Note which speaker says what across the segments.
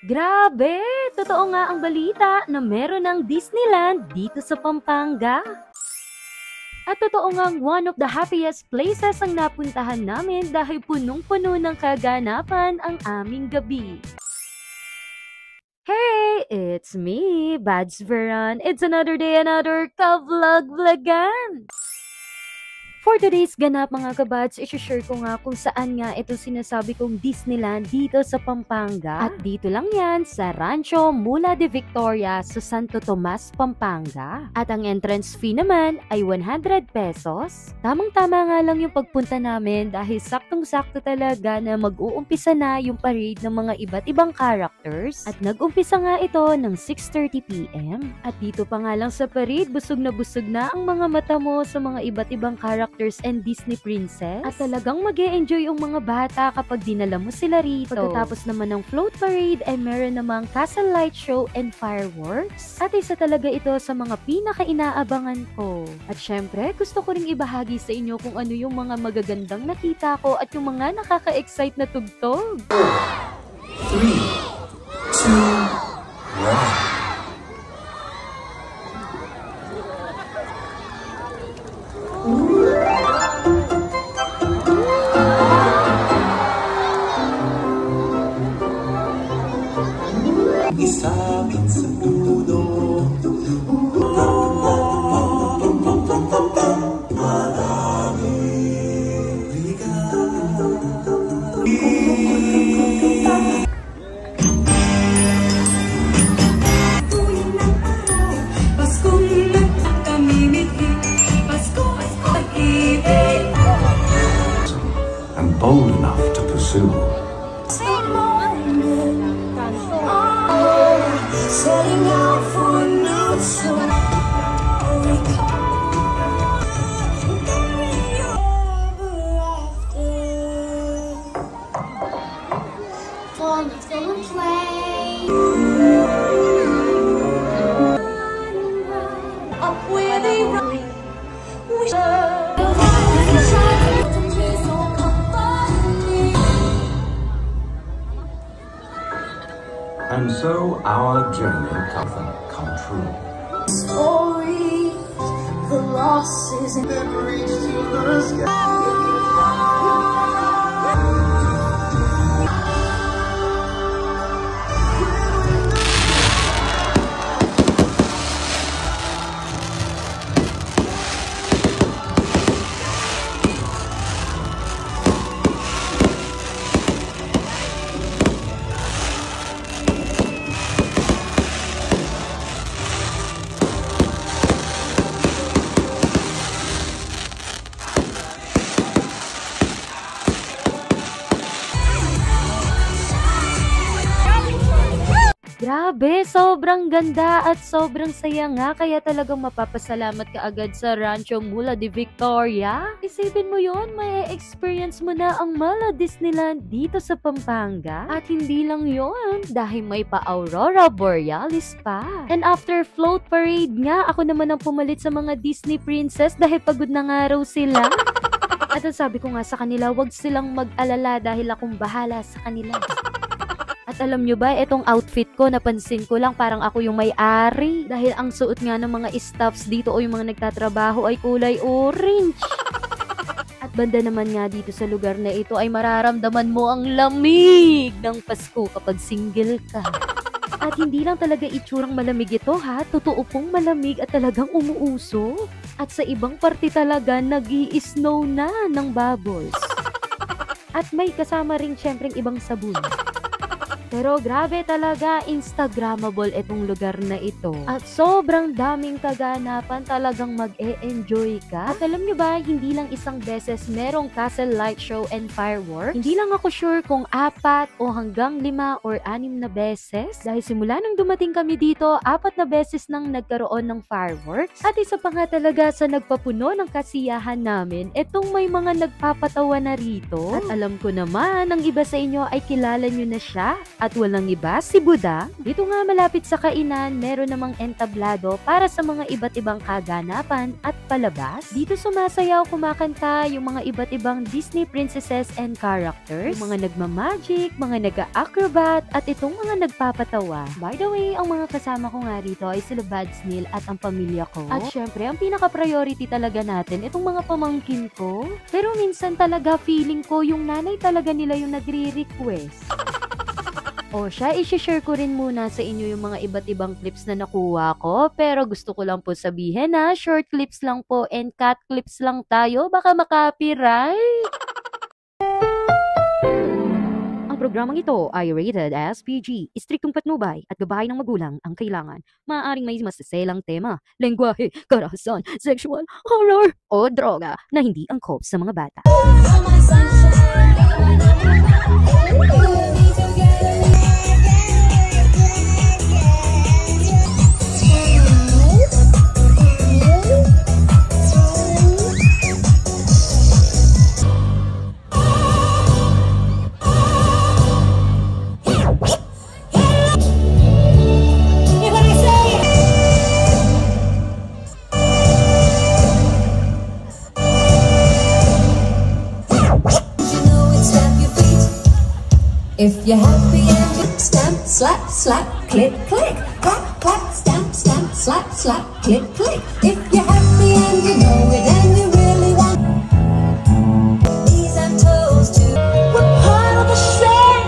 Speaker 1: Grabe! Totoo nga ang balita na meron ng Disneyland dito sa Pampanga. At totoo ngang one of the happiest places ang napuntahan namin dahil punong-puno ng kaganapan ang aming gabi. Hey! It's me, Bads Veron. It's another day, another ka-vlog-vlogan! For today's ganap mga kabads, isi-share ko nga kung saan nga ito sinasabi kong Disneyland dito sa Pampanga. At dito lang yan sa Rancho Mula de Victoria sa Santo Tomas, Pampanga. At ang entrance fee naman ay 100 pesos. Tamang-tama nga lang yung pagpunta namin dahil saktong-sakto talaga na mag-uumpisa na yung parade ng mga iba't ibang characters. At nag-umpisa nga ito ng 6:30 PM. At dito pa nga lang sa parade, busog na ang mga mata mo sa mga iba't ibang characters and Disney princess. At talagang mag-e-enjoy yung mga bata kapag dinala mo sila rito. Pagkatapos naman ng float parade ay meron namang castle light show and fireworks. At isa talaga ito sa mga pinaka-inaabangan ko. At syempre, gusto ko ring ibahagi sa inyo kung ano yung mga magagandang nakita ko at yung mga nakaka-excite na tugtog.
Speaker 2: 3, 2, 1. Isabit sa dulo. I'm bold enough to pursue.
Speaker 3: Setting out for a new let's go and play. Up where they run.
Speaker 2: And so our journey often come true.
Speaker 3: Stories, the losses and then reach to the sky.
Speaker 1: Grabe, sobrang ganda at sobrang saya nga kaya talagang mapapasalamat ka agad sa Rancho Mula de Victoria. Isipin mo yon, may experience mo na ang Mala Disneyland dito sa Pampanga. At hindi lang yon, dahil may pa-Aurora Borealis pa. And after float parade nga, ako naman ang pumalit sa mga Disney princess dahil pagod na nga raw sila. At sabi ko nga sa kanila, wag silang mag-alala dahil akong bahala sa kanila. At alam nyo ba, itong outfit ko, napansin ko lang parang ako yung may-ari. Dahil ang suot nga ng mga staffs dito o yung mga nagtatrabaho ay kulay orange. At banda naman nga dito sa lugar na ito ay mararamdaman mo ang lamig ng Pasko kapag single ka. At hindi lang talaga itsurang malamig ito ha, totoo pong malamig at talagang umuuso. At sa ibang parte talaga, nag-i-snow na ng bubbles. At may kasama rin syempreng ibang sabon. Pero grabe talaga, Instagrammable itong lugar na ito. At sobrang daming kaganapan, talagang mag-e-enjoy ka. At alam nyo ba, hindi lang isang beses merong castle light show and fireworks. Hindi lang ako sure kung 4 o hanggang 5 or 6 na beses. Dahil simula nung dumating kami dito, 4 na beses nang nagkaroon ng fireworks. At isa pa nga talaga sa nagpapuno ng kasiyahan namin, itong may mga nagpapatawa na rito. At alam ko naman, ang iba sa inyo ay kilala nyo na siya. At walang iba, si Buddha. Dito nga malapit sa kainan, meron namang entablado para sa mga iba't ibang kaganapan at palabas. Dito sumasayaw, kumakanta yung mga iba't ibang Disney princesses and characters, yung mga nagmamagic, mga nag-acrobat, at itong mga nagpapatawa. By the way, ang mga kasama ko nga rito ay sila Bads Neil at ang pamilya ko. At syempre, ang pinaka-priority talaga natin, itong mga pamangkin ko. Pero minsan talaga feeling ko yung nanay talaga nila yung nagre-request. O siya, i-share ko rin muna sa inyo yung mga iba't ibang clips na nakuha ko. Pero gusto ko lang po sabihin na short clips lang po and cut clips lang tayo. Baka makapiright. Ang programang ito ay rated as PG. Istriktong patnubay at gabay ng magulang ang kailangan. Maaaring may masaselang tema, lengguwahe, karahasan, sexual, horror, o droga na hindi angkop sa mga bata.
Speaker 3: If you're happy and you stamp, slap, slap, click, click, clap, clap, stamp, stamp, slap, slap, click, click. If you're happy and you know it and you really want knees and toes to we're part of the same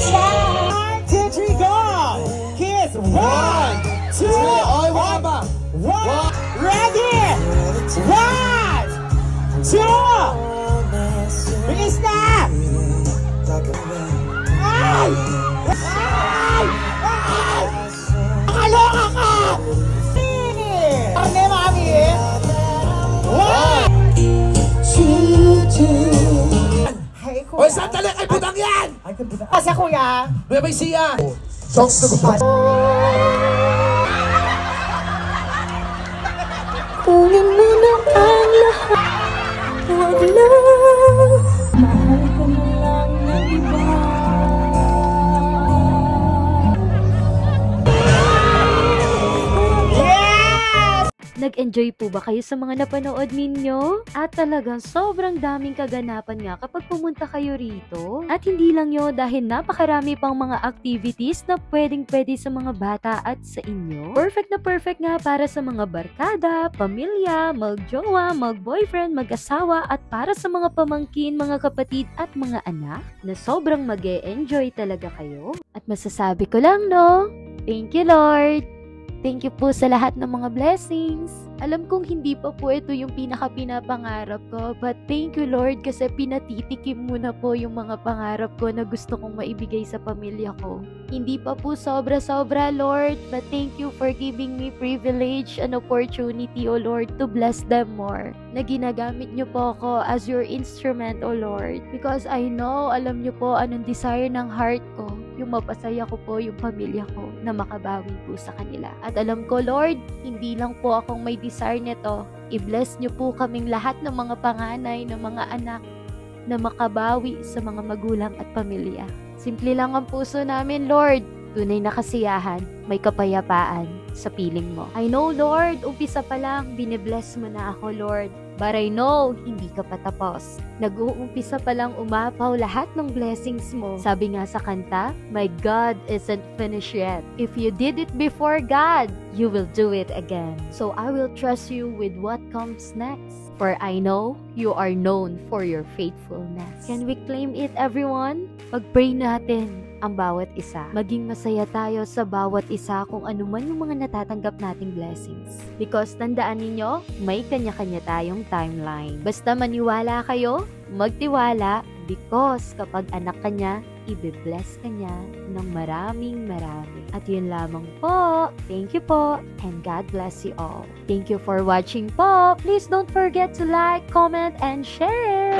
Speaker 3: time.
Speaker 4: 1, 2, 3, go! Kiss! 1, 2, 1, ready! 1, 2, bilis na! Ay! Ay! Ay! Nakaloka ka! Parne, mami! 1, 2, 2. Hey, kuya.
Speaker 5: Hoy, sandali kay Budang yan!
Speaker 4: Ay, kuya. Asa, kuya?
Speaker 5: Bebay siya!
Speaker 4: Songs na gusto.
Speaker 3: Kunin mo na ang lahat. Huwag lang. Mahal ka na lang ng iba.
Speaker 1: Nag-enjoy po ba kayo sa mga napanood ninyo? At talagang sobrang daming kaganapan nga kapag pumunta kayo rito. At hindi lang yun dahil napakarami pang mga activities na pwedeng-pwede sa mga bata at sa inyo. Perfect na perfect nga para sa mga barkada, pamilya, mag-jowa, mag-boyfriend, mag-asawa at para sa mga pamangkin, mga kapatid at mga anak na sobrang mag-e-enjoy talaga kayo. At masasabi ko lang no, thank you Lord! Thank you po sa lahat ng mga blessings. Alam kong hindi pa po ito yung pinaka-pinapangarap ko, but thank you Lord kasi pinatitikim mo na po yung mga pangarap ko na gusto kong maibigay sa pamilya ko. Hindi pa po sobra-sobra Lord, but thank you for giving me privilege and opportunity, O Lord, to bless them more. Na ginagamit niyo po ako as your instrument, O Lord. Because I know, alam niyo po anong desire ng heart ko. Yung mapasaya ko po yung pamilya ko na makabawi po sa kanila. At alam ko, Lord, hindi lang po akong may desire nito. I-bless niyo po kaming lahat ng mga panganay, ng mga anak na makabawi sa mga magulang at pamilya. Simple lang ang puso namin, Lord. Tunay na kasiyahan, may kapayapaan sa piling mo. I know, Lord, umpisa pa lang, binibless mo na ako, Lord. But I know, hindi ka pa tapos. Nag-uumpisa pa lang umapaw lahat ng blessings mo. Sabi nga sa kanta, my God isn't finished yet. If you did it before God, you will do it again. So I will trust you with what comes next. For I know you are known for your faithfulness. Can we claim it, everyone? Pag-pray natin ang bawat isa. Maging masaya tayo sa bawat isa kung ano man yung mga natatanggap nating blessings. Because tandaan ninyo, may kanya-kanya tayong timeline. Basta maniwala kayo, magtiwala, because kapag anak ka niya, i-bless ka niya ng maraming marami. At yun lamang po. Thank you po, and God bless you all. Thank you for watching po. Please don't forget to like, comment, and share.